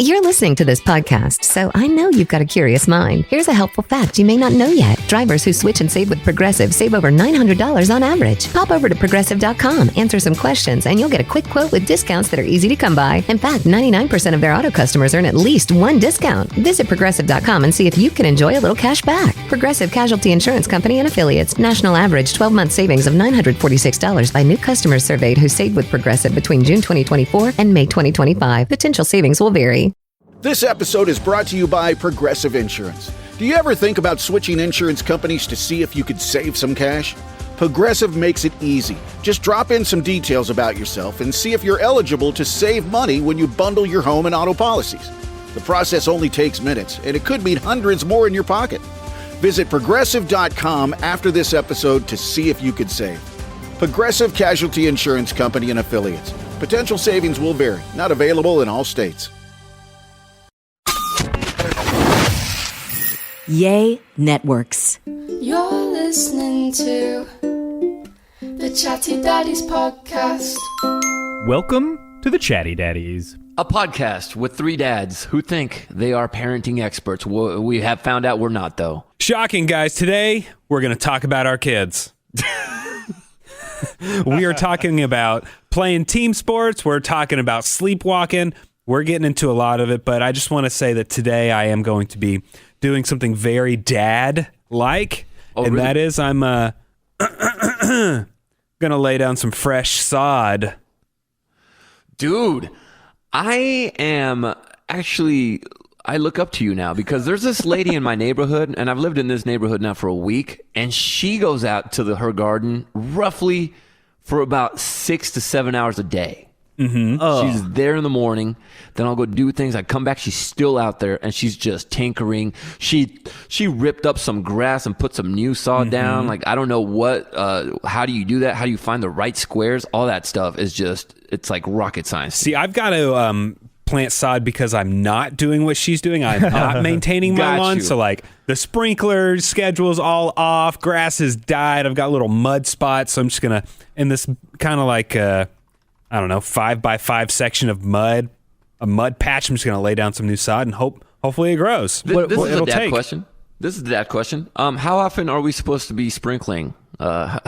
You're listening to this podcast, so I know you've got a curious mind. Here's a helpful fact you may not know yet. Drivers who switch and save with Progressive save over $900 on average. Pop over to Progressive.com, answer some questions, and you'll get a quick quote with discounts that are easy to come by. In fact, 99% of their auto customers earn at least one discount. Visit Progressive.com and see if you can enjoy a little cash back. Progressive Casualty Insurance Company and Affiliates. National average 12-month savings of $946 by new customers surveyed who saved with Progressive between June 2024 and May 2025. Potential savings will vary. This episode is brought to you by Progressive Insurance. Do you ever think about switching insurance companies to see if you could save some cash? Progressive makes it easy. Just drop in some details about yourself and see if you're eligible to save money when you bundle your home and auto policies. The process only takes minutes, and it could mean hundreds more in your pocket. Visit Progressive.com after this episode to see if you could save. Progressive Casualty Insurance Company and Affiliates. Potential savings will vary. Not available in all states. Yay Networks. You're listening to the Chatty Daddies podcast. Welcome to the Chatty Daddies, a podcast with three dads who think they are parenting experts. We have found out we're not, though. Shocking, guys. Today, we're going to talk about our kids. We are talking about playing team sports. We're talking about sleepwalking. We're getting into a lot of it, but I just want to say that today I am going to be doing something very dad-like, and really? That is I'm going to lay down some fresh sod. Dude, I look up to you now because there's this lady in my neighborhood, and I've lived in this neighborhood now for a week, and she goes out to her garden roughly for about 6 to 7 hours a day. Mm-hmm. Oh. She's there in the morning, then I'll go do things. I come back, she's still out there, and she's just tinkering. She ripped up some grass and put some new sod down. Like, I don't know what, how do you do that? How do you find the right squares? All that stuff is just, it's like rocket science. See, I've got to plant sod because I'm not doing what she's doing. I'm not maintaining my lawn. So, like, the sprinkler schedule's all off. Grass has died. I've got little mud spots. So I'm just going to, in this kind of like, I don't know, 5x5 section of mud, a mud patch. I'm just going to lay down some new sod and hopefully it grows. This is a dad question. This is the dad question. How often are we supposed to be sprinkling? How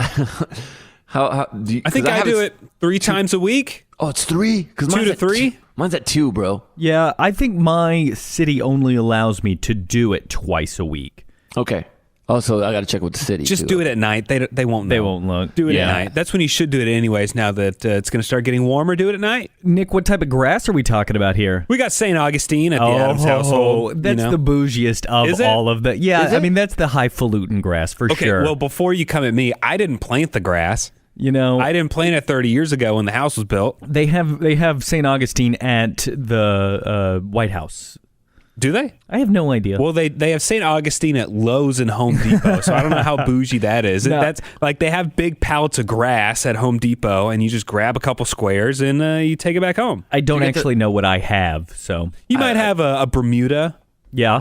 do you, I think I do it 3 times a week. Oh, it's 3? 2 to 3? Mine's at 2, bro. Yeah, I think my city only allows me to do it twice a week. Okay. Oh, so I got to check with the city. Just do it at night. They won't know. They won't look. Do it at night. That's when you should do it anyways. Now that it's going to start getting warmer, do it at night. Nick, what type of grass are we talking about here? We got St. Augustine at the Adams household. That's the bougiest of all of the. Yeah, I mean, that's the highfalutin grass for sure. Okay, well, before you come at me, I didn't plant the grass. You know, I didn't plant it 30 years ago when the house was built. They have St. Augustine at the White House. Do they? I have no idea. Well, they have St. Augustine at Lowe's and Home Depot, so I don't know how bougie that is. No. That's like they have big pallets of grass at Home Depot, and you just grab a couple squares and you take it back home. I don't actually know what I have, so you might have a Bermuda,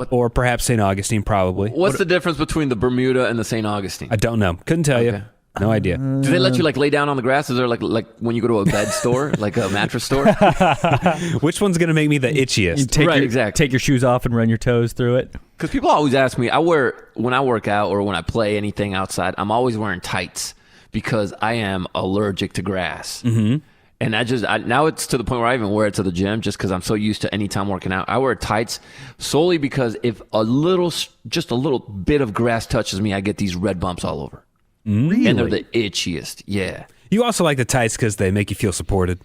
or perhaps St. Augustine, probably. What's the difference between the Bermuda and the St. Augustine? I don't know. Couldn't tell you. No idea. Do they let you lay down on the grass? Is there like when you go to a bed store, like a mattress store? Which one's going to make me the itchiest? Take your shoes off and run your toes through it. Because people always ask me, when I work out or when I play anything outside, I'm always wearing tights because I am allergic to grass. Mm-hmm. And now it's to the point where I even wear it to the gym just because I'm so used to any time working out. I wear tights solely because if just a little bit of grass touches me, I get these red bumps all over. Really? And they're the itchiest. Yeah. You also like the tights because they make you feel supported.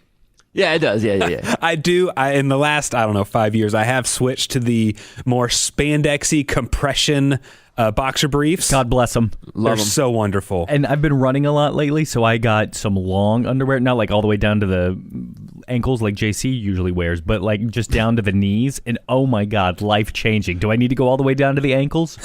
Yeah, it does. Yeah. I do. In the last, 5 years, I have switched to the more spandexy compression boxer briefs. God bless them. They're so wonderful. And I've been running a lot lately, so I got some long underwear, not like all the way down to the ankles like JC usually wears, but like just down to the knees. And oh my God, life-changing. Do I need to go all the way down to the ankles?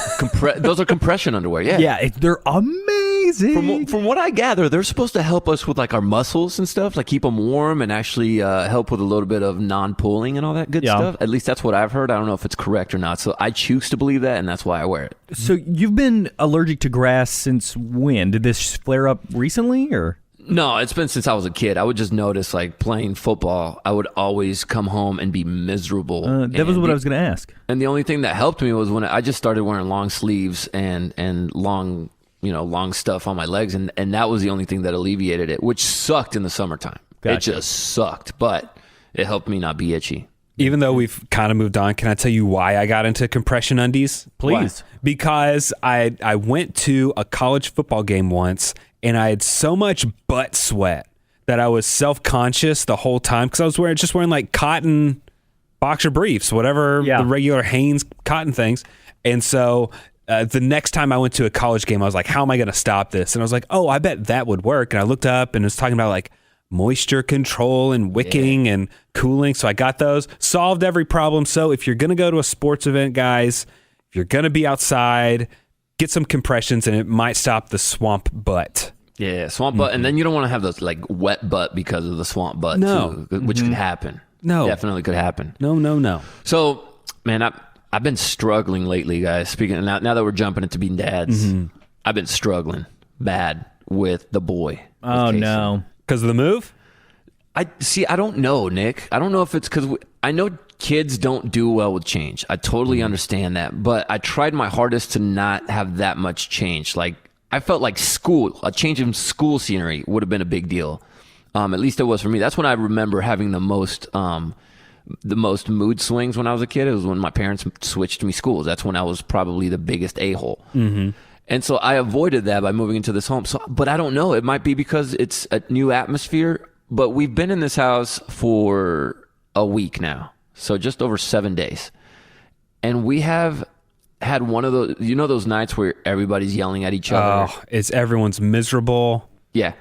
Those are compression underwear, yeah. Yeah, they're amazing. From what I gather, they're supposed to help us with like our muscles and stuff, like keep them warm and actually help with a little bit of non-pulling and all that good stuff. At least that's what I've heard. I don't know if it's correct or not. So I choose to believe that, and that's why I wear it. So you've been allergic to grass since when? Did this flare up recently, or? No, it's been since I was a kid. I would just notice, like, playing football, I would always come home and be miserable. That was what I was going to ask. And the only thing that helped me was when I just started wearing long sleeves and long, long stuff on my legs, and that was the only thing that alleviated it, which sucked in the summertime. Gotcha. It just sucked, but it helped me not be itchy. Even though we've kind of moved on, can I tell you why I got into compression undies? Please. Why? Because I went to a college football game once, and I had so much butt sweat that I was self-conscious the whole time because I was wearing like cotton boxer briefs, whatever the regular Hanes cotton things. And so the next time I went to a college game, I was like, how am I going to stop this? And I was like, oh, I bet that would work. And I looked up and it was talking about like moisture control and wicking and cooling. So I got those, solved every problem. So if you're going to go to a sports event, guys, if you're going to be outside, get some compressions and it might stop the swamp butt. Yeah, swamp butt. And then you don't want to have those like wet butt because of the swamp butt too, which could happen. No. Definitely could happen. No. So, man, I've been struggling lately, guys. Speaking of, now that we're jumping into being dads, I've been struggling bad with the boy. Oh, no. Because of the move? I don't know, Nick. I don't know if it's because I know kids don't do well with change. I totally understand that. But I tried my hardest to not have that much change. Like, I felt like a change in school scenery would have been a big deal. At least it was for me. That's when I remember having the most mood swings when I was a kid. It was when my parents switched me schools. That's when I was probably the biggest a-hole. And so I avoided that by moving into this home. But I don't know. It might be because it's a new atmosphere. But we've been in this house for a week now. So just over 7 days. And we have had one of those, those nights where everybody's yelling at each other. Oh, everyone's miserable. Yeah.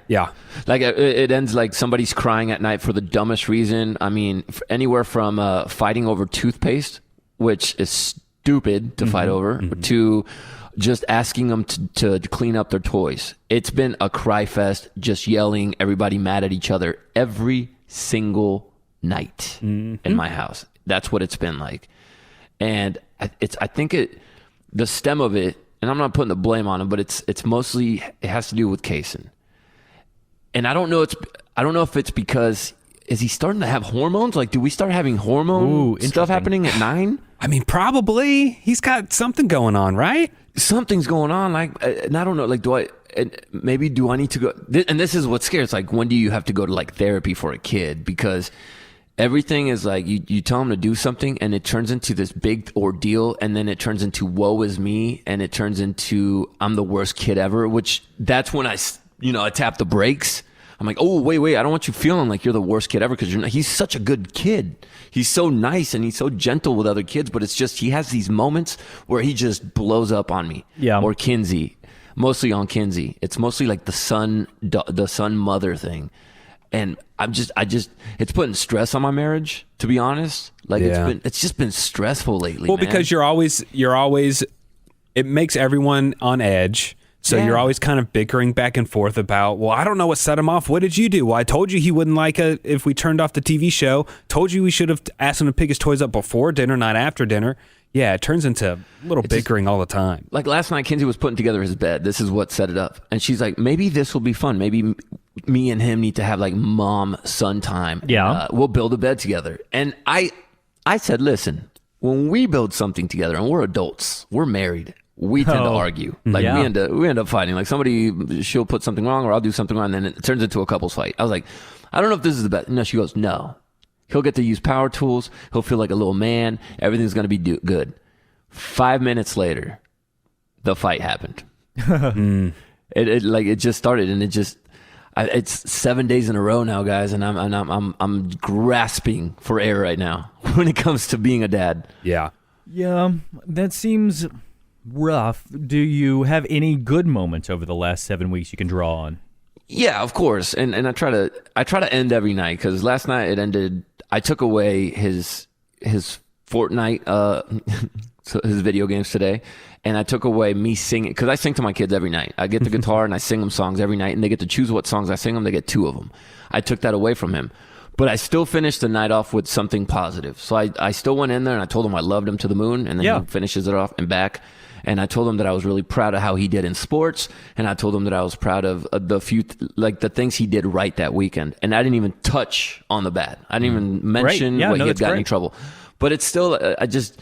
Like it ends like somebody's crying at night for the dumbest reason. I mean, anywhere from fighting over toothpaste, which is stupid to fight over, to just asking them to clean up their toys. It's been a cry fest, just yelling, everybody mad at each other every single night in my house. That's what it's been like. And I think the stem of it, and I'm not putting the blame on him, but it's mostly, it has to do with Kaysen. And I don't know if it's because, is he starting to have hormones? Like, do we start having hormone stuff happening at 9? I mean, probably. He's got something going on, right? Something's going on. Like, and I don't know. Like, do I need to go? And this is what's scary. It's like, when do you have to go to like therapy for a kid? Because everything is like, you tell them to do something and it turns into this big ordeal. And then it turns into woe is me. And it turns into I'm the worst kid ever, which that's when I tap the brakes. I'm like, oh, wait, I don't want you feeling like you're the worst kid ever because he's such a good kid. He's so nice and he's so gentle with other kids, but it's just he has these moments where he just blows up on me. Yeah. Or Kinsey, mostly on Kinsey. It's mostly like the son mother thing. And it's putting stress on my marriage, to be honest. Like it's just been stressful lately. Well, man. because you're always it makes everyone on edge. So you're always kind of bickering back and forth about, well, I don't know what set him off. What did you do? Well, I told you he wouldn't like it if we turned off the TV show. Told you we should have asked him to pick his toys up before dinner, not after dinner. Yeah, it turns into a little bickering all the time. Like last night, Kinsey was putting together his bed. This is what set it up. And she's like, maybe this will be fun. Maybe me and him need to have like mom-son time. Yeah. We'll build a bed together. And I said, listen, when we build something together and we're adults, we're married, we tend to argue. Like we end up fighting. Like she'll put something wrong or I'll do something wrong and then it turns into a couples fight. I was like, I don't know if this is the best. No, she goes, no. He'll get to use power tools. He'll feel like a little man. Everything's going to be good. 5 minutes later, the fight happened. It just started and it's 7 days in a row now, guys. And I'm grasping for air right now when it comes to being a dad. Yeah. Yeah, that seems rough. Do you have any good moments over the last 7 weeks you can draw on? Yeah, of course. And I try to end every night because last night it ended. I took away his Fortnite, so his video games today, and I took away me singing because I sing to my kids every night. I get the guitar and I sing them songs every night, and they get to choose what songs I sing them. They get 2 of them. I took that away from him. But I still finished the night off with something positive. So I still went in there and I told him I loved him to the moon, and then he finishes it off and back. And I told him that I was really proud of how he did in sports, and I told him that I was proud of the few the things he did right that weekend. And I didn't even touch on the bad. I didn't even mention he had gotten in trouble. But it's still, I just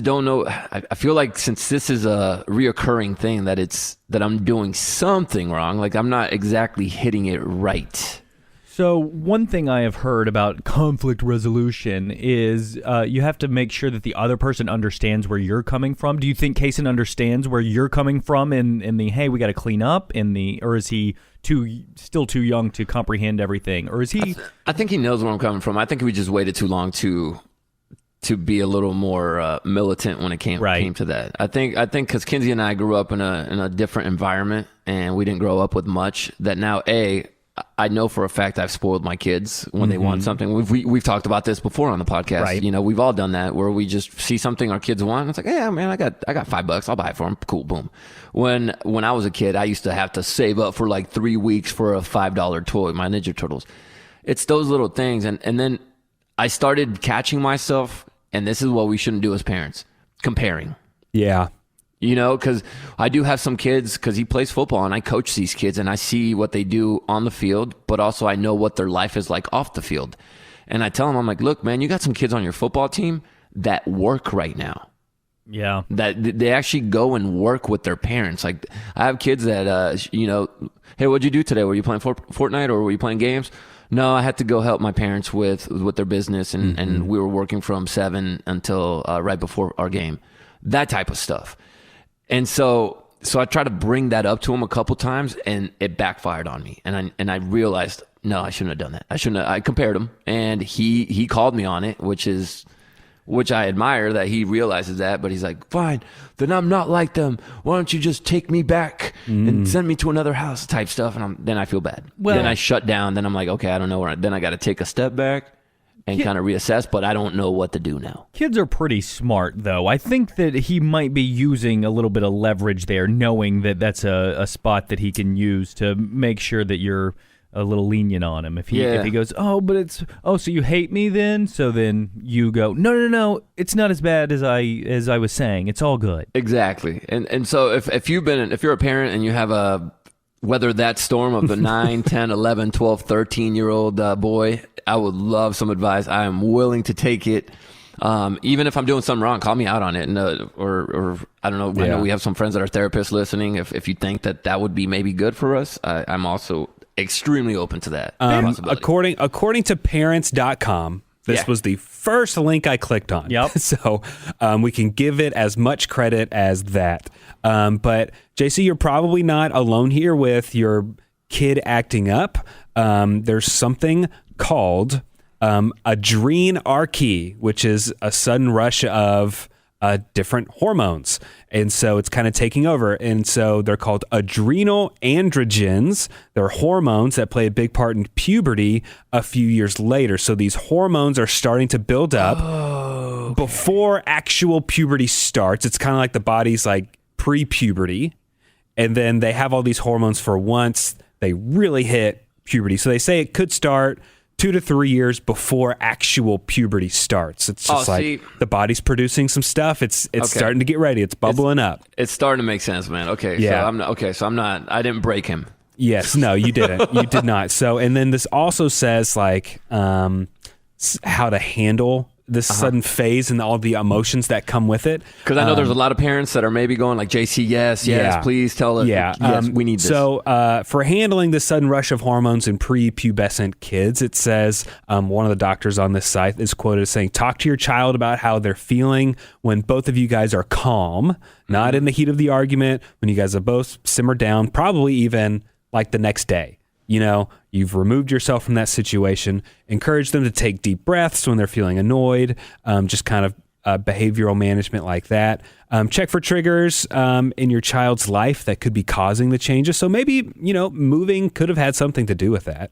don't know. I feel like since this is a reoccurring thing, that I'm doing something wrong. Like I'm not exactly hitting it right. So one thing I have heard about conflict resolution is you have to make sure that the other person understands where you're coming from. Do you think Kaysen understands where you're coming from in the, hey, we got to clean up, or is he still too young to comprehend everything? Or is he... I think he knows where I'm coming from. I think we just waited too long to be a little more militant when it came to that. I think because Kinsey and I grew up in a different environment, and we didn't grow up with much, that now, I know for a fact I've spoiled my kids when they want something. We've talked about this before on the podcast. Right. You know, we've all done that where we just see something our kids want. And it's like, yeah, man, I got $5. I'll buy it for them. Cool, boom. When I was a kid, I used to have to save up for like 3 weeks for a $5 toy, my Ninja Turtles. It's those little things. And then I started catching myself, and this is what we shouldn't do as parents, comparing. Yeah. You know, because I do have some kids, because he plays football and I coach these kids and I see what they do on the field, but also I know what their life is like off the field. And I tell them, I'm like, look, man, you got some kids on your football team that work right now. Yeah. That they actually go and work with their parents. Like I have kids that, hey, what'd you do today? Were you playing Fortnite or were you playing games? No, I had to go help my parents with their business, and we were working from 7 until right before our game. That type of stuff. And so I tried to bring that up to him a couple times, and it backfired on me. And I realized, no, I shouldn't have done that. I compared him, and he called me on it, which I admire that he realizes that. But he's like, fine, then I'm not like them. Why don't you just take me back and send me to another house type stuff? And then I feel bad. Then I shut down. Then I'm like, okay, I don't know then I got to take a step back and kind of reassess, but I don't know what to do now. Kids are pretty smart, though. I think that he might be using a little bit of leverage there, knowing that that's a spot that he can use to make sure that you're a little lenient on him. If he goes, so you hate me then? So then you go, no, it's not as bad as I was saying. It's all good. Exactly. And so if you're a parent and you have whether that storm of the 9, 10, 11, 12, 13-year-old boy, I would love some advice. I am willing to take it. Even if I'm doing something wrong, call me out on it. Or I don't know. Yeah. I know we have some friends that are therapists listening. If you think that would be maybe good for us, I'm also extremely open to that. According to parents.com, this was the first link I clicked on. Yep. So we can give it as much credit as that. But JC, you're probably not alone here with your kid acting up. There's something called adrenarche, which is a sudden rush of different hormones. And so it's kind of taking over. And so they're called adrenal androgens. They're hormones that play a big part in puberty a few years later. So these hormones are starting to build up before actual puberty starts. It's kind of like the body's like pre-puberty. And then they have all these hormones for once they really hit puberty. So they say it could start 2 to 3 years before actual puberty starts. It's just the body's producing some stuff. It's starting to get ready. It's bubbling up. It's starting to make sense, man. Okay. Yeah. So I'm not, I didn't break him. Yes. No, you didn't. You did not. So, and then this also says like how to handle this sudden phase and all the emotions that come with it. Because I know there's a lot of parents that are maybe going like, JC, yes, please tell us. Yeah. Yes, we need this. So for handling the sudden rush of hormones in prepubescent kids, it says one of the doctors on this site is quoted as saying, talk to your child about how they're feeling when both of you guys are calm, not in the heat of the argument, when you guys have both simmered down, probably even like the next day. You know, you've removed yourself from that situation. Encourage them to take deep breaths when they're feeling annoyed, just kind of behavioral management like that. Check for triggers in your child's life that could be causing the changes. So maybe, moving could have had something to do with that.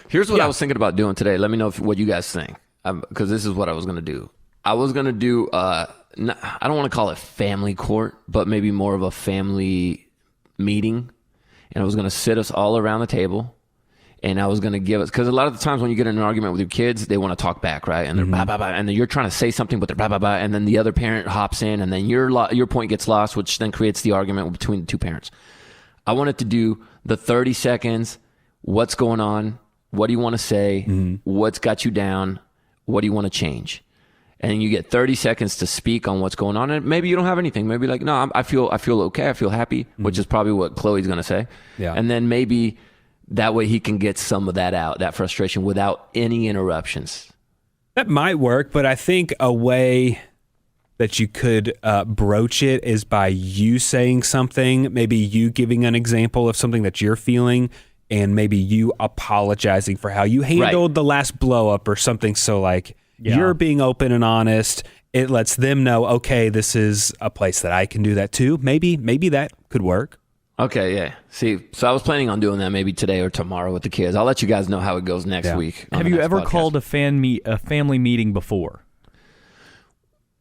Here's what I was thinking about doing today. Let me know what you guys think, because this is what I was going to do. I was going to do, I don't want to call it family court, but maybe more of a family meeting. And I was going to sit us all around the table. and I was going to give it, because a lot of the times when you get in an argument with your kids, they want to talk back, right? And they're blah, blah, blah, and then you're trying to say something, but they're blah, blah, blah, and then the other parent hops in, and then your point gets lost, which then creates the argument between the two parents. I wanted to do the 30 seconds, what's going on, what do you want to say, what's got you down, what do you want to change? And you get 30 seconds to speak on what's going on. And maybe you don't have anything. Maybe like, no, I feel okay. I feel happy, which is probably what Chloe's going to say. Yeah. And then maybe that way he can get some of that out, that frustration, without any interruptions. That might work, but I think a way that you could broach it is by you saying something, maybe you giving an example of something that you're feeling, and maybe you apologizing for how you handled the last blow up or something. So like, you're being open and honest. It lets them know, okay, this is a place that I can do that too. Maybe that could work. Okay, yeah. See, so I was planning on doing that maybe today or tomorrow with the kids. I'll let you guys know how it goes next week. Have you ever called a family meeting before?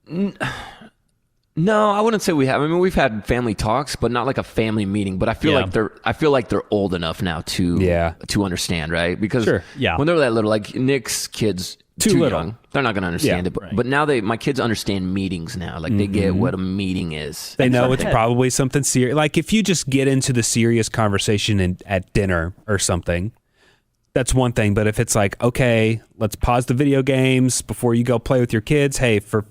No, I wouldn't say we have. I mean, we've had family talks, but not like a family meeting. But I feel like they're old enough now to understand, right? Because when they're that little, like Nick's kids, too young, they're not going to understand it. But now my kids understand meetings now. Like they get what a meeting is. They know it's probably something serious. Like if you just get into the serious conversation at dinner or something, that's one thing. But if it's like, okay, let's pause the video games before you go play with your kids. Hey, for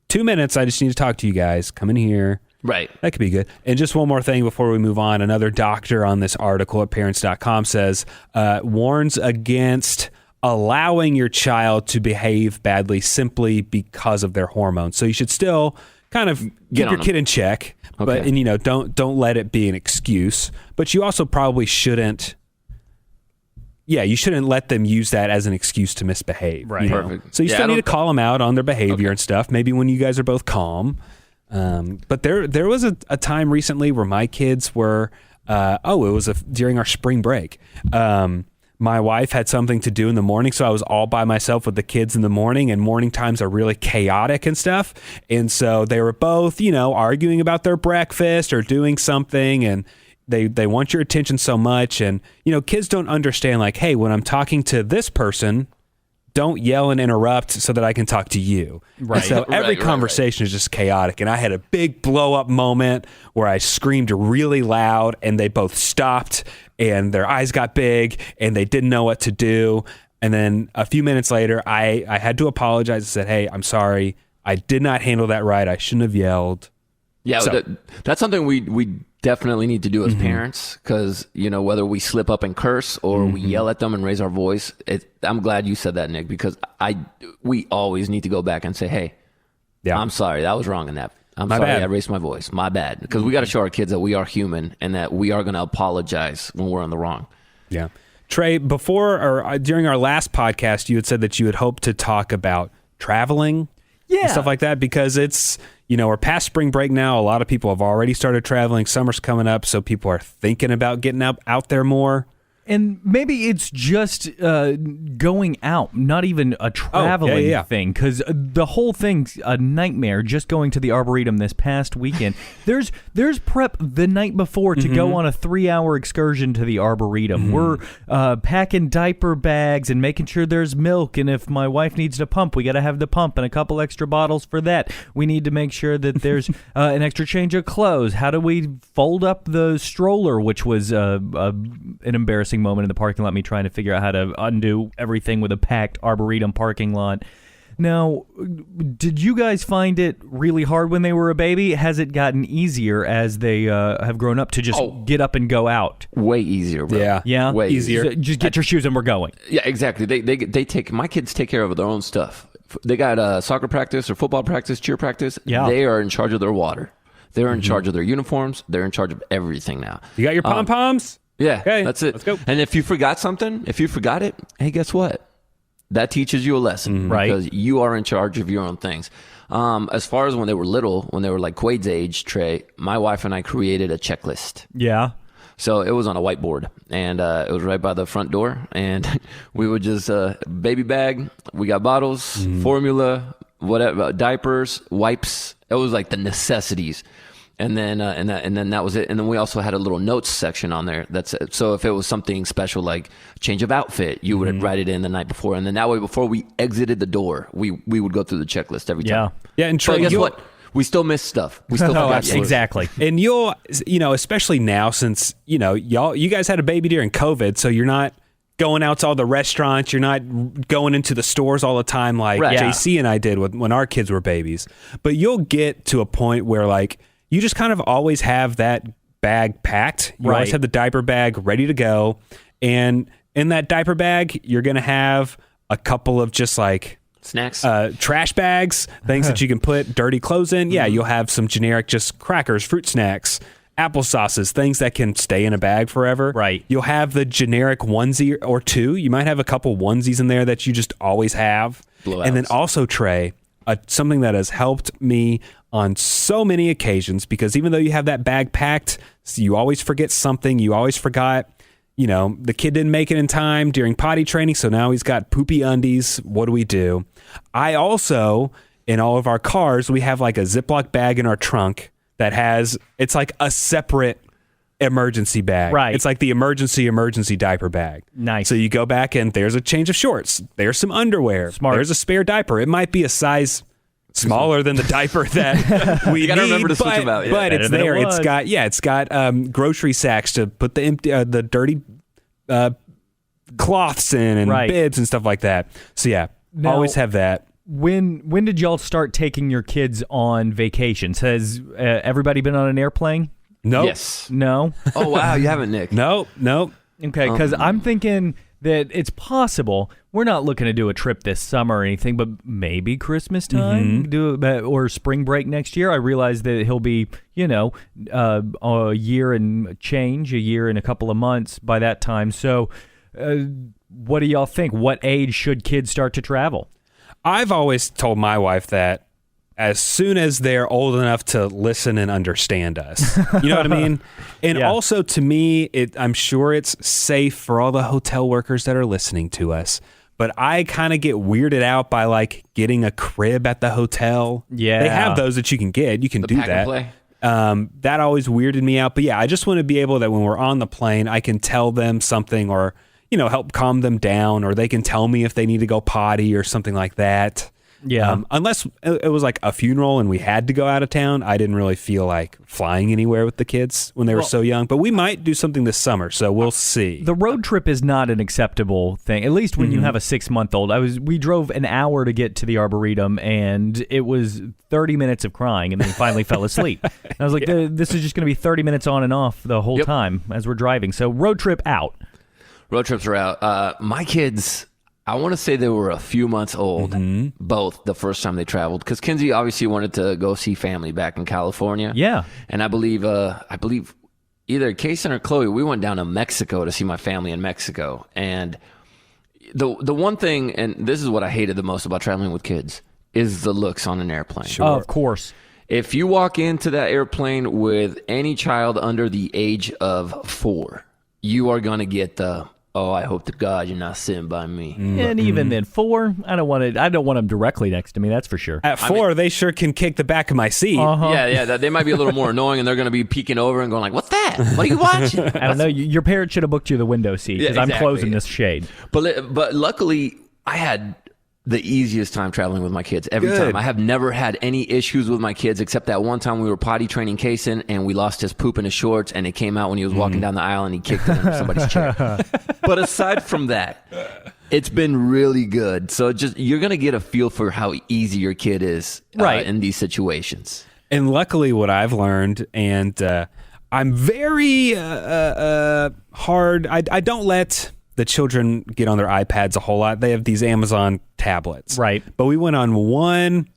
2 minutes, I just need to talk to you guys. Come in here. Right. That could be good. And just one more thing before we move on. Another doctor on this article at parents.com says, warns against allowing your child to behave badly simply because of their hormones. So you should still kind of keep your kid in check, but don't let it be an excuse. But you also probably shouldn't. Yeah, you shouldn't let them use that as an excuse to misbehave. Right. Perfect. So you still need to call them out on their behavior and stuff. Maybe when you guys are both calm. But there was a time recently where my kids were. It was during our spring break. My wife had something to do in the morning, so I was all by myself with the kids in the morning, and morning times are really chaotic and stuff. And so they were both, arguing about their breakfast or doing something, and they want your attention so much. And, kids don't understand, like, hey, when I'm talking to this person, don't yell and interrupt so that I can talk to you. Right. And so every conversation is just chaotic. And I had a big blow up moment where I screamed really loud and they both stopped and their eyes got big and they didn't know what to do. And then a few minutes later, I had to apologize and said, hey, I'm sorry. I did not handle that right. I shouldn't have yelled. Yeah, so, that's something we definitely need to do as parents, because whether we slip up and curse or we yell at them and raise our voice, I'm glad you said that, Nick, because we always need to go back and say, hey, I'm sorry, that was wrong in that. I'm sorry, I raised my voice, my bad, because we got to show our kids that we are human and that we are going to apologize when we're in the wrong. Yeah. Trey, during our last podcast, you had said that you had hoped to talk about traveling and stuff like that, because it's, we're past spring break now. A lot of people have already started traveling. Summer's coming up, so people are thinking about getting out there more. And maybe it's just going out, not even a traveling thing, because the whole thing's a nightmare. Just going to the Arboretum this past weekend, there's prep the night before to go on a 3-hour excursion to the Arboretum. We're packing diaper bags and making sure there's milk, and if my wife needs to pump, we got to have the pump and a couple extra bottles for that. We need to make sure that there's an extra change of clothes. How do we fold up the stroller, which was an embarrassing moment in the parking lot, me trying to figure out how to undo everything with a packed Arboretum parking lot. Now, did you guys find it really hard when they were a baby? Has it gotten easier as they have grown up to just get up and go out? Way easier, bro. Yeah, way easier. Just get your shoes and we're going. Yeah, exactly. They my kids take care of their own stuff. They got soccer practice or football practice, cheer practice. Yeah. They are in charge of their water. They're in charge of their uniforms. They're in charge of everything now. You got your pom-poms? Yeah, okay, that's it. Let's go. And if you forgot something, hey, guess what? That teaches you a lesson, right? Because you are in charge of your own things. As far as when they were little, when they were like Quaid's age, Trey, my wife and I created a checklist. Yeah. So it was on a whiteboard, and it was right by the front door. And we would just baby bag. We got bottles, formula, whatever, diapers, wipes. It was like the necessities. And then that was it. And then we also had a little notes section on there. That's it. So if it was something special like change of outfit, you would write it in the night before. And then that way, before we exited the door, we would go through the checklist every time. Yeah. And Trey, but guess what? We still miss stuff. We still forgot. Exactly. And you'll, especially now since, you guys had a baby during COVID, so you're not going out to all the restaurants. You're not going into the stores all the time like JC and I did when our kids were babies. But you'll get to a point where like you just kind of always have that bag packed. You always have the diaper bag ready to go. And in that diaper bag, you're going to have a couple of just like snacks, trash bags, things that you can put dirty clothes in. Yeah, you'll have some generic just crackers, fruit snacks, applesauces, things that can stay in a bag forever. Right. You'll have the generic onesie or two. You might have a couple onesies in there that you just always have. Blowouts. And then also, Trey, something that has helped me on so many occasions, because even though you have that bag packed, so you always forget something. You always forgot, the kid didn't make it in time during potty training, so now he's got poopy undies. What do we do? I also, in all of our cars, we have like a Ziploc bag in our trunk that it's like a separate emergency bag. Right. It's like the emergency diaper bag. Nice. So you go back and there's a change of shorts. There's some underwear. Smart. There's a spare diaper. It might be a size smaller than the diaper that we you gotta need, remember to switch them out. Yeah. But it's there. It It's got grocery sacks to put the dirty cloths in and bibs and stuff like that. So yeah, always have that. When did y'all start taking your kids on vacations? Has everybody been on an airplane? No. Yes. No. Oh wow, you haven't, Nick. No. Okay, because I'm thinking that it's possible. We're not looking to do a trip this summer or anything, but maybe Christmas time, or spring break next year. I realize that he'll be, a year and change, a year and a couple of months by that time. So what do y'all think? What age should kids start to travel? I've always told my wife that as soon as they're old enough to listen and understand us. You know what I mean? And also to me, I'm sure it's safe for all the hotel workers that are listening to us. But I kind of get weirded out by like getting a crib at the hotel. Yeah. They have those that you can get. You can do pack that. And play. That always weirded me out. But yeah, I just want to be able that when we're on the plane, I can tell them something or, help calm them down, or they can tell me if they need to go potty or something like that. Yeah. Unless it was like a funeral and we had to go out of town, I didn't really feel like flying anywhere with the kids when they were so young. But we might do something this summer, so we'll see. The road trip is not an acceptable thing, at least when you have a 6-month-old. We drove an hour to get to the Arboretum, and it was 30 minutes of crying, and then finally fell asleep. And I was like, this is just going to be 30 minutes on and off the whole time as we're driving. So road trip out. Road trips are out. My kids, I want to say they were a few months old, both the first time they traveled, because Kinsey obviously wanted to go see family back in California. Yeah, and I believe either Kaysen or Chloe, we went down to Mexico to see my family in Mexico. And the one thing, and this is what I hated the most about traveling with kids, is the looks on an airplane. Sure. Oh, of course. If you walk into that airplane with any child under the age of 4, you are going to get the, oh, I hope to God you're not sitting by me. And even then, 4, I don't want them directly next to me. That's for sure. At 4, they sure can kick the back of my seat. Yeah. They might be a little more annoying, and they're going to be peeking over and going like, "What's that? What are you watching?" I don't know. Your parents should have booked you the window seat because I'm closing this shade. But luckily, I had the easiest time traveling with my kids every time. I have never had any issues with my kids except that one time we were potty training Kaysen and we lost his poop in his shorts, and it came out when he was walking down the aisle and he kicked it into somebody's chair. But aside from that, it's been really good. So you're going to get a feel for how easy your kid is in these situations. And luckily what I've learned, and I'm very hard. I don't let the children get on their iPads a whole lot. They have these Amazon tablets. Right. But we went on one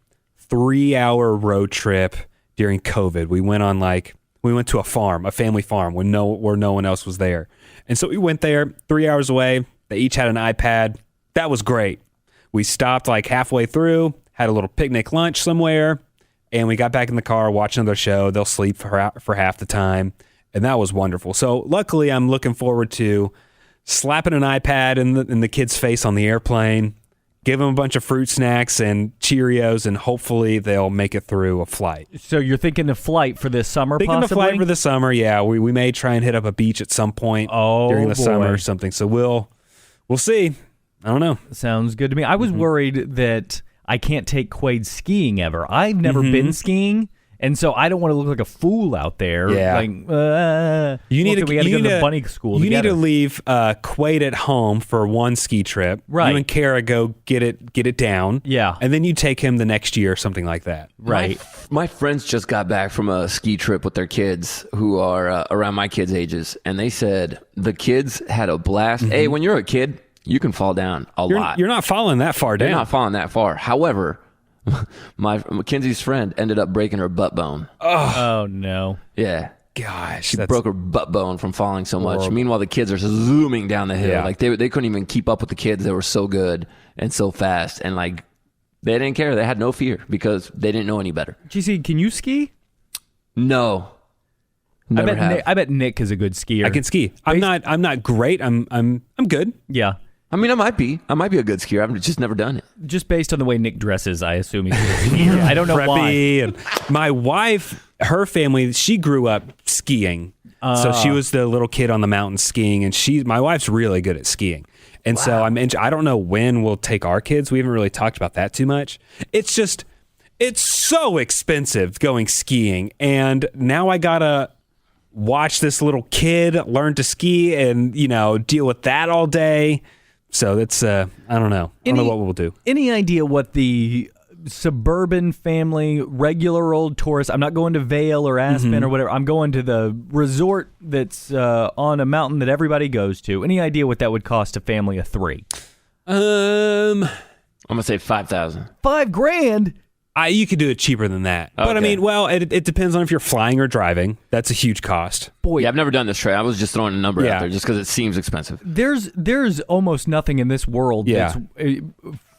3-hour road trip during COVID. We went to a farm, a family farm where no one else was there. And so we went there 3 hours away. They each had an iPad. That was great. We stopped like halfway through, had a little picnic lunch somewhere, and we got back in the car, watched another show. They'll sleep for half the time. And that was wonderful. So luckily I'm looking forward to slapping an iPad in the kid's face on the airplane give them a bunch of fruit snacks and Cheerios, and hopefully they'll make it through a flight. So you're thinking of flight for this summer, Thinking possibly? of flight for the summer, yeah. We may try and hit up a beach at some point during the summer or something. So we'll see. I don't know. Sounds good to me. I was worried that I can't take Quaid skiing ever. I've never been skiing. And so I don't want to look like a fool out there. Yeah. Like, we got to go to the bunny school You together. need to leave Quaid at home for one ski trip. Right. You and Kara go get it down. Yeah. And then you take him the next year or something like that. Right. My friends just got back from a ski trip with their kids who are around my kids' ages, and they said the kids had a blast. Hey, when you're a kid, you can fall down a lot. You're not falling that far down. You're not falling that far. However, Mackenzie's friend ended up breaking her butt bone. Oh, no. Yeah. Gosh. She broke her butt bone from falling so much. horrible. Meanwhile, the kids are zooming down the hill. Yeah. Like they couldn't even keep up with the kids. They were so good and so fast. And like they didn't care. They had no fear because they didn't know any better. GC, can you ski? No. Never have. I bet Nick is a good skier. I can ski. I'm not great. I'm good. Yeah. I mean, I might be a good skier. I've just never done it. Just based on the way Nick dresses, I assume he's a good skier. I don't know why. Preppy. And my wife, her family, she grew up skiing. So she was the little kid on the mountain skiing, and my wife's really good at skiing. And so I don't know when we'll take our kids. We haven't really talked about that too much. It's so expensive going skiing, and now I gotta watch this little kid learn to ski and deal with that all day. So that's I don't know. I don't know what we'll do. Any idea what the suburban family, regular old tourist, I'm not going to Vail or Aspen or whatever, I'm going to the resort that's on a mountain that everybody goes to. Any idea what that would cost a family of 3? I'm gonna say 5,000. $5,000? You could do it cheaper than that. But I Okay. mean, it depends on if you're flying or driving. That's a huge cost. Boy, Yeah, I've never done this, Trey. I was just throwing a number Yeah. out there just because it seems expensive. there's almost nothing in this world Yeah. that's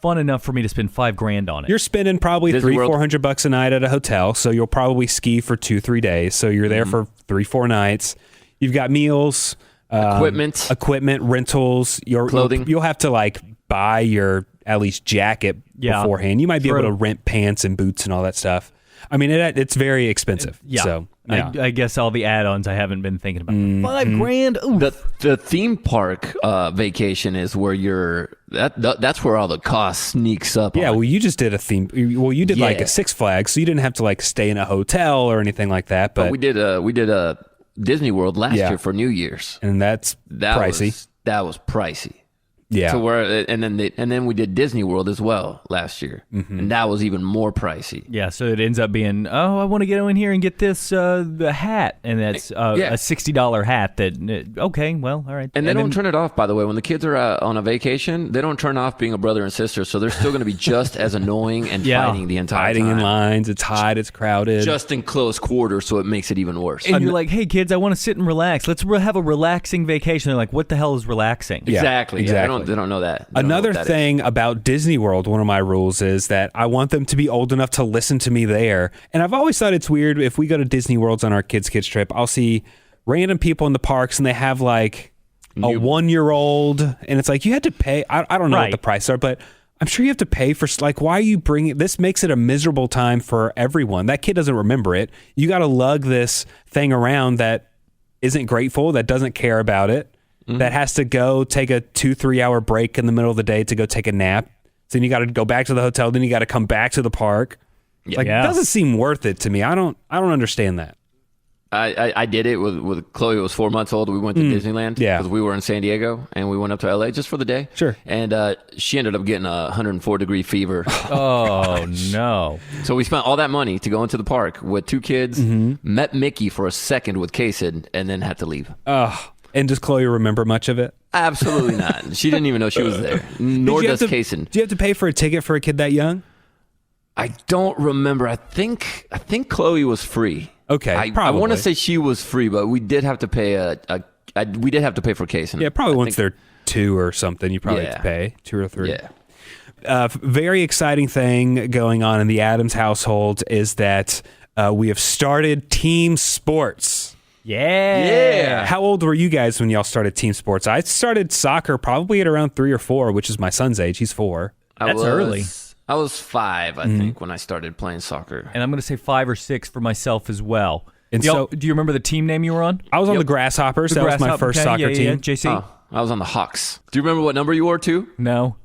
fun enough for me to spend $5,000 on it. You're spending probably Disney World. $300-400 a night at a hotel, so you'll probably ski for 2-3 days. So you're there for 3-4 nights. You've got meals, equipment, rentals, Clothing. You'll have to like buy your at least jacket Yeah. beforehand. You might be able True. to rent pants and boots and all that stuff. I mean, it's very expensive. Yeah. So yeah. I guess all the add-ons I haven't been thinking about. $5,000? Oof. The theme park vacation is where that's where all the cost sneaks up. Yeah, on. well, you just did a theme. Well, you did like Yeah. a Six Flags, so you didn't have to like stay in a hotel or anything like that. But we did a Disney World last Yeah. year for New Year's. and that's pricey. That was pricey. Yeah. So and then we did Disney World as well last year, and that was even more pricey. Yeah, so it ends up being, I want to get in here and get this the hat, and that's Yeah. a $60 hat. Okay, well, all right. And they don't turn it off, by the way. When the kids are on a vacation, they don't turn off being a brother and sister, so they're still going to be just as annoying and Yeah. fighting the entire Hiding time. in lines. It's hot. It's crowded. Just in close quarters, so it makes it even worse. And you're like, hey, kids, I want to sit and relax. Let's have a relaxing vacation. They're like, what the hell is relaxing? Yeah, Exactly. Yeah, exactly. they don't know that. They don't know Another what that is. thing about Disney World, one of my rules is that I want them to be old enough to listen to me there. And I've always thought it's weird if we go to Disney Worlds on our kids' trip, I'll see random people in the parks and they have like a 1-year-old, and it's like you had to pay. I don't know what the prices are, but I'm sure you have to pay for, like, why are you bringing this? Makes it a miserable time for everyone. That kid doesn't remember it. You got to lug this thing around that isn't grateful, that doesn't care about it, that has to go take a 2-3 hour break in the middle of the day to go take a nap. So then you got to go back to the hotel. Then you got to come back to the park. Like, Yeah. it doesn't seem worth it to me. I don't understand that. I did it with Chloe. Was 4 months old. We went to Disneyland. Yeah. Because we were in San Diego and we went up to LA just for the day. Sure. And she ended up getting a 104-degree fever. Oh, no. So we spent all that money to go into the park with 2 kids, met Mickey for a second with Kaysen, and then had to leave. And does Chloe remember much of it? Absolutely not. She didn't even know she was there. Nor does Kaysen. Do you have to pay for a ticket for a kid that young? I don't remember. I think Chloe was free. Okay, I probably. want to say she was free, but we did have to pay we did have to pay for Kaysen. Yeah, probably I once think- they're 2 or something, you probably have Yeah. to pay 2 or 3. Yeah. Very exciting thing going on in the Adams household is that we have started team sports. Yeah. How old were you guys when y'all started team sports? I started soccer probably at around 3 or 4, which is my son's age. He's 4. That's early. I was 5, I think, when I started playing soccer. And I'm going to say 5 or 6 for myself as well. And so, do you remember the team name you were on? I was on the Grasshoppers. That was my first soccer team. Yeah. JC? Oh, I was on the Hawks. Do you remember what number you wore, too? No.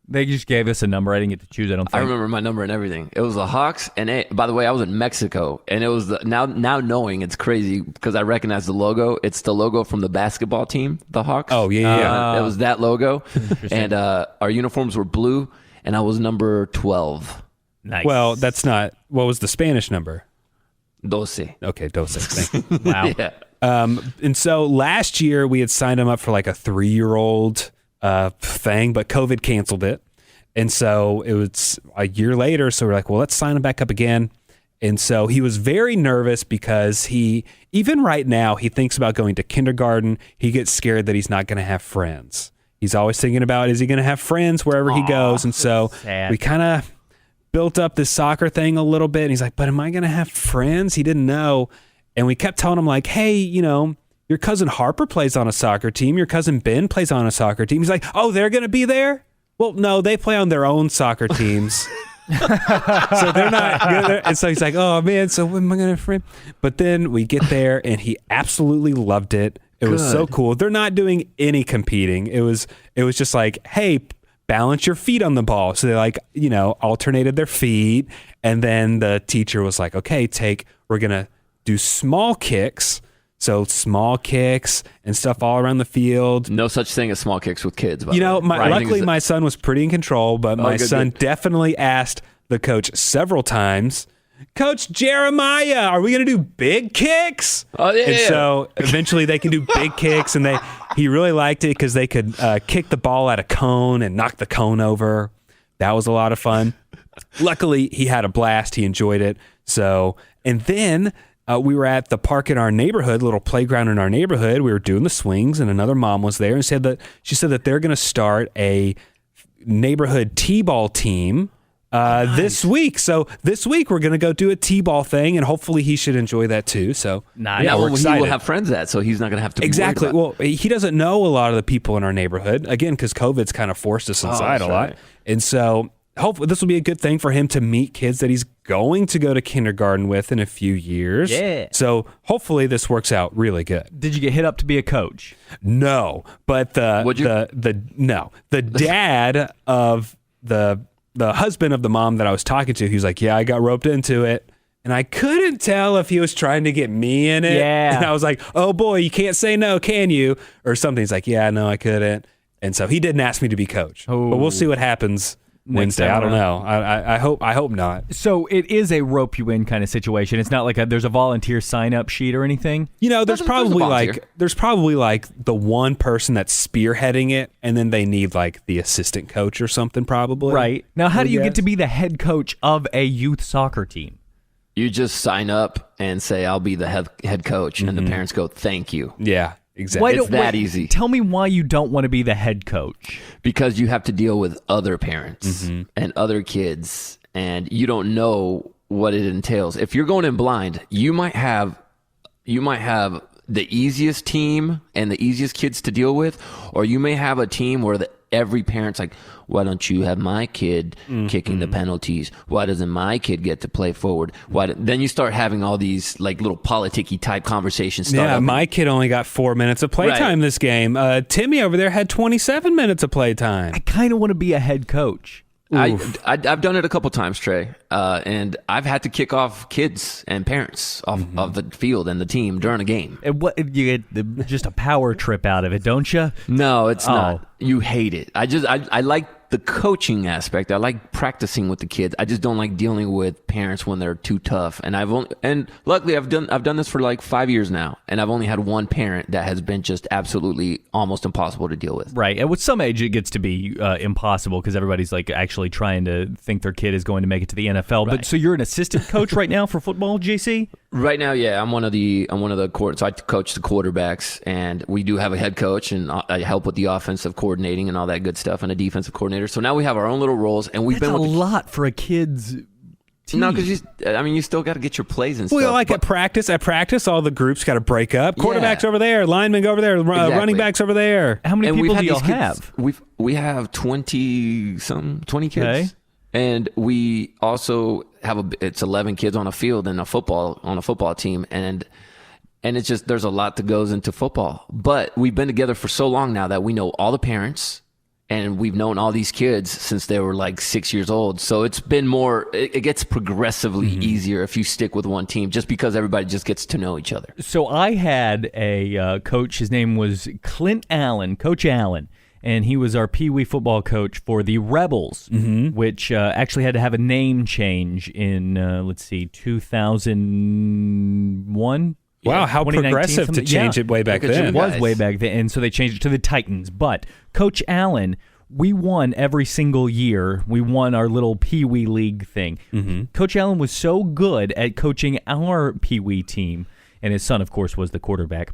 They just gave us a number. I didn't get to choose, I don't think. I remember my number and everything. It was the Hawks. And by the way, I was in Mexico. And it was now knowing it's crazy because I recognize the logo. It's the logo from the basketball team, the Hawks. Oh, yeah. It was that logo. And our uniforms were blue. And I was number 12. Nice. Well, that's not. What was the Spanish number? 12. Okay, 12. Thank you. Wow. Yeah. And so last year we had signed him up for like a 3-year-old thing, but COVID canceled it. And so it was a year later. So we're like, well, let's sign him back up again. And so he was very nervous because even right now, he thinks about going to kindergarten. He gets scared that he's not going to have friends. He's always thinking about, is he going to have friends wherever he goes? And so we kind of built up this soccer thing a little bit. And he's like, but am I going to have friends? He didn't know. And we kept telling him like, hey, your cousin Harper plays on a soccer team. Your cousin Ben plays on a soccer team. He's like, oh, they're going to be there? Well, no, they play on their own soccer teams. So they're not good. And so he's like, oh, man, so when am I going to friend? But then we get there, and he absolutely loved it. It was so cool. They're not doing any competing. It was just like, hey, balance your feet on the ball. So they alternated their feet. And then the teacher was like, okay, we're going to do small kicks. So small kicks and stuff all around the field. No such thing as small kicks with kids. By the way. Luckily my son was pretty in control, but my son definitely asked the coach several times, Coach Jeremiah, are we going to do big kicks? Oh, yeah. And so eventually they can do big kicks, and he really liked it because they could kick the ball at a cone and knock the cone over. That was a lot of fun. Luckily, he had a blast. He enjoyed it. So, and then we were at the park in our neighborhood, little playground in our neighborhood. We were doing the swings, and another mom was there and she said that they're going to start a neighborhood t-ball team this week. So this week we're going to go do a t-ball thing, and hopefully he should enjoy that too. So nice. Yeah, we're excited. He will have friends at, so he's not going to have to. Exactly. Well, he doesn't know a lot of the people in our neighborhood again because COVID's kind of forced us inside a lot, and so hopefully this will be a good thing for him to meet kids that he's going to go to kindergarten with in a few years. Yeah. So hopefully this works out really good. Did you get hit up to be a coach? No, but the dad of the husband of the mom that I was talking to, he was like, yeah, I got roped into it. And I couldn't tell if he was trying to get me in it. Yeah. And I was like, oh boy, you can't say no, can you? Or something. He's like, yeah, no, I couldn't. And so he didn't ask me to be coach. Oh. But we'll see what happens Wednesday. I don't know. I hope not. So it is a rope you in kind of situation. It's not like there's a volunteer sign up sheet or anything. There's probably like the one person that's spearheading it, and then they need like the assistant coach or something probably. Right. Now, how do you get to be the head coach of a youth soccer team? You just sign up and say, I'll be the head coach, and the parents go, thank you. Yeah. Exactly. It's that easy. Tell me why you don't want to be the head coach. Because you have to deal with other parents and other kids, and you don't know what it entails. If you're going in blind, you might have the easiest team and the easiest kids to deal with, or you may have a team where every parent's like, why don't you have my kid kicking the penalties? Why doesn't my kid get to play forward? Then you start having all these like little politicky type conversations. My kid only got 4 minutes of playtime this game. Timmy over there had 27 minutes of playtime. I kind of want to be a head coach. I've done it a couple times, Trey, and I've had to kick off kids and parents off of the field and the team during a game. And you get just a power trip out of it, don't you? No, it's not. You hate it. I like the coaching aspect. I like practicing with the kids. I just don't like dealing with parents when they're too tough. And luckily I've done this for like 5 years now, and I've only had one parent that has been just absolutely almost impossible to deal with. Right. And with some age it gets to be impossible because everybody's like actually trying to think their kid is going to make it to the NFL. Right. But so you're an assistant coach right now for football, JC? Right now, yeah, I'm one of the so I coach the quarterbacks, and we do have a head coach, and I help with the offensive coordinating and all that good stuff, and a defensive coordinator. So now we have our own little roles, and That's a lot for a kid's No, because you still got to get your plays and stuff. Well, like at practice, all the groups got to break up. Quarterbacks over there, linemen go over there, running backs over there. How many people do y'all have? We have 20 kids. Okay. And we also have it's 11 kids on a field and a football team, and it's just there's a lot that goes into football. But we've been together for so long now that we know all the parents, and we've known all these kids since they were like 6 years old. So it's been it gets progressively easier if you stick with one team, just because everybody just gets to know each other. So I had a coach. His name was Clint Allen, Coach Allen. And he was our Pee Wee football coach for the Rebels, which actually had to have a name change in, 2001. Wow, how progressive to change it way back then. It was way back then, and so they changed it to the Titans. But Coach Allen, we won every single year. We won our little Pee Wee League thing. Coach Allen was so good at coaching our Pee Wee team, and his son, of course, was the quarterback.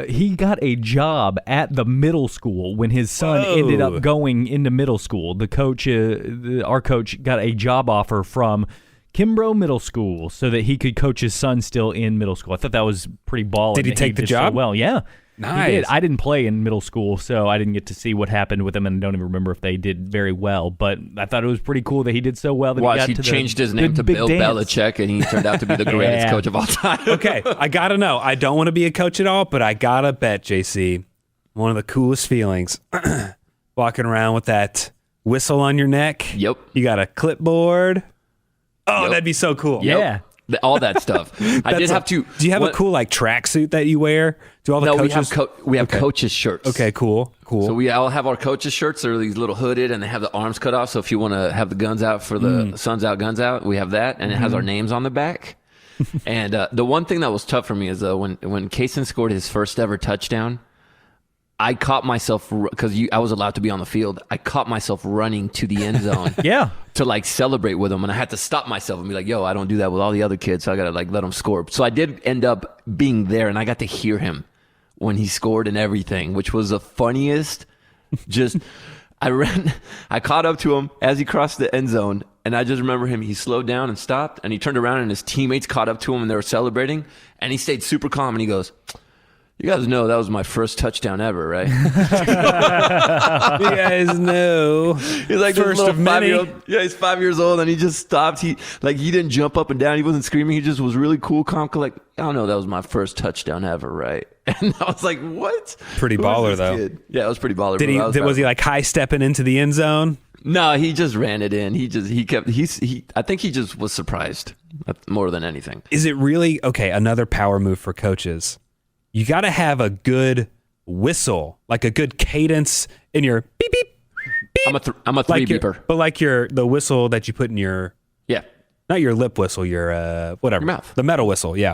He got a job at the middle school when his son ended up going into middle school. The coach, our coach, got a job offer from Kimbrough Middle School so that he could coach his son still in middle school. I thought that was pretty baller. Did he take the job? So well, yeah. Nice. He did. I didn't play in middle school, so I didn't get to see what happened with him, and I don't even remember if they did very well. But I thought it was pretty cool that he did so well that he changed his name to Bill Belichick, and he turned out to be the greatest coach of all time. Okay, I got to know. I don't want to be a coach at all, but I got to bet, JC, one of the coolest feelings, walking around with that whistle on your neck. Yep. You got a clipboard. Oh, that'd be so cool. Yeah. All that stuff. I did have to. Do you have a cool tracksuit that you wear? Do all the coaches? We have coaches' shirts. Okay, cool. So we all have our coaches' shirts. They're these little hooded, and they have the arms cut off. So if you want to have the guns out for the sun's out, guns out, we have that, and it has our names on the back. And the one thing that was tough for me is when Kaysen scored his first ever touchdown, I caught myself, because I was allowed to be on the field, I caught myself running to the end zone to celebrate with him. And I had to stop myself and be like, yo, I don't do that with all the other kids. So I got to let them score. So I did end up being there, and I got to hear him when he scored and everything, which was the funniest. I caught up to him as he crossed the end zone. And I just remember he slowed down and stopped, and he turned around, and his teammates caught up to him, and they were celebrating. And he stayed super calm, and he goes, you guys know that was my first touchdown ever, right? You guys know. He's like first this little of many. 5-year-old. Yeah, he's 5 years old, and he just stopped. He didn't jump up and down. He wasn't screaming. He just was really cool, calm, like, I don't know, that was my first touchdown ever, right? And I was like, what? Pretty baller, though. Kid? Yeah, it was pretty baller. Was he high stepping into the end zone? No, he just ran it in. I think he just was surprised more than anything. Is it really another power move for coaches? You got to have a good whistle, like a good cadence in your beep beep beep. I'm a three beeper, but the whistle that you put in your not your lip whistle, your whatever, your mouth, the metal whistle, yeah.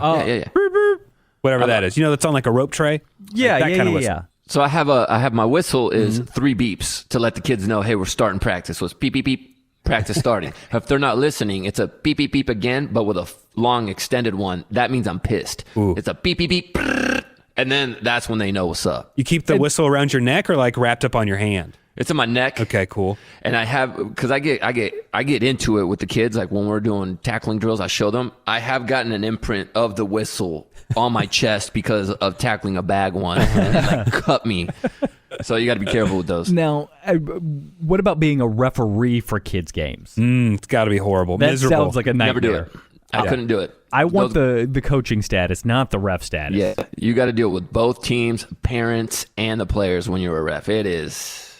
Whatever that is. That's on like a rope tray. Yeah, that kind of whistle. Yeah. So I have my whistle is 3 beeps to let the kids know, hey, we're starting practice. So it's beep beep beep. Practice starting. If they're not listening, it's a beep beep beep again, but with a long extended one. That means I'm pissed. Ooh. It's a beep beep beep, and then that's when they know what's up. You keep the whistle around your neck or wrapped up on your hand? It's in my neck. Okay, cool. And I have, because I get into it with the kids. Like when we're doing tackling drills, I show them. I have gotten an imprint of the whistle on my chest because of tackling a bag once, and it cut me. So you got to be careful with those. Now, what about being a referee for kids' games? It's got to be horrible. That Miserable. sounds like a nightmare. Never do it. I couldn't do it. I want the coaching status, not the ref status. Yeah, you got to deal with both teams, parents, and the players when you're a ref. It's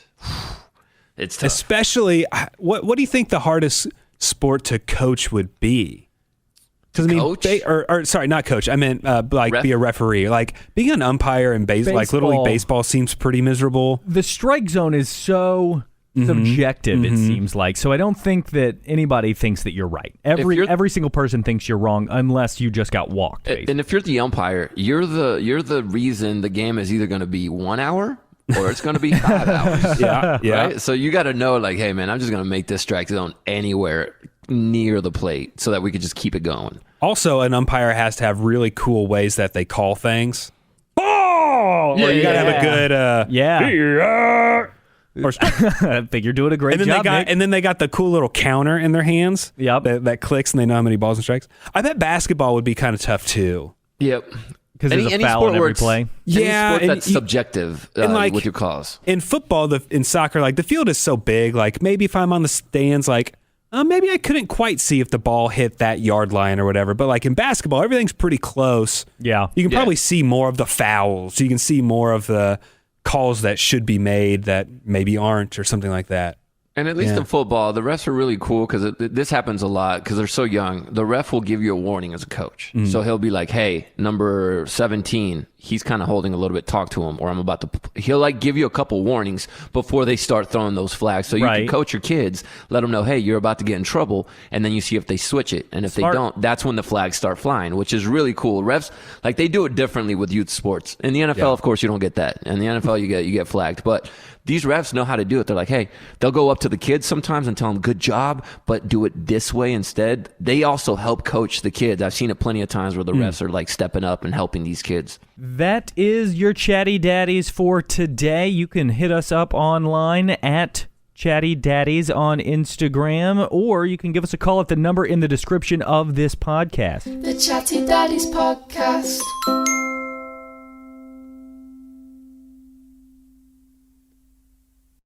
tough. Especially, what do you think the hardest sport to coach would be? Because coach? Sorry, not coach. I meant be a referee. Like being an umpire in baseball, like Little League baseball, seems pretty miserable. The strike zone is so subjective, it seems like. So I don't think that anybody thinks that you're right. Every single person thinks you're wrong unless you just got walked. Basically. And if you're the umpire, you're the reason the game is either going to be 1 hour or it's going to be 5 hours. Yeah. Right? So you got to know, like, hey, man, I'm just going to make this strike zone anywhere near the plate so that we could just keep it going. Also, an umpire has to have really cool ways that they call things. Oh! Or you got to have a good... I think you're doing a great job, Nick. And then they got the cool little counter in their hands. Yep. That clicks and they know how many balls and strikes. I bet basketball would be kind of tough too. Yep. Because there's a foul in every play. Any sport that's subjective with your calls. In football, in soccer, like the field is so big. Like maybe if I'm on the stands, like maybe I couldn't quite see if the ball hit that yard line or whatever. But like in basketball, everything's pretty close. Yeah. You can probably see more of the fouls. You can see more of the calls that should be made that maybe aren't or something like that. And at least in football, the refs are really cool because this happens a lot because they're so young. The ref will give you a warning as a coach. Mm-hmm. So he'll be like, hey, number 17, he's kind of holding a little bit, talk to him, or he'll like give you a couple warnings before they start throwing those flags. So you can coach your kids, let them know, hey, you're about to get in trouble. And then you see if they switch it. And if they don't, that's when the flags start flying, which is really cool. Refs, like they do it differently with youth sports. In the NFL, of course, you don't get that. In the NFL, you get flagged. But these refs know how to do it. They're like, hey, they'll go up to the kids sometimes and tell them, good job, but do it this way instead. They also help coach the kids. I've seen it plenty of times where the refs are like stepping up and helping these kids. That is your Chatty Daddies for today. You can hit us up online at Chatty Daddies on Instagram, or you can give us a call at the number in the description of this podcast. The Chatty Daddies Podcast.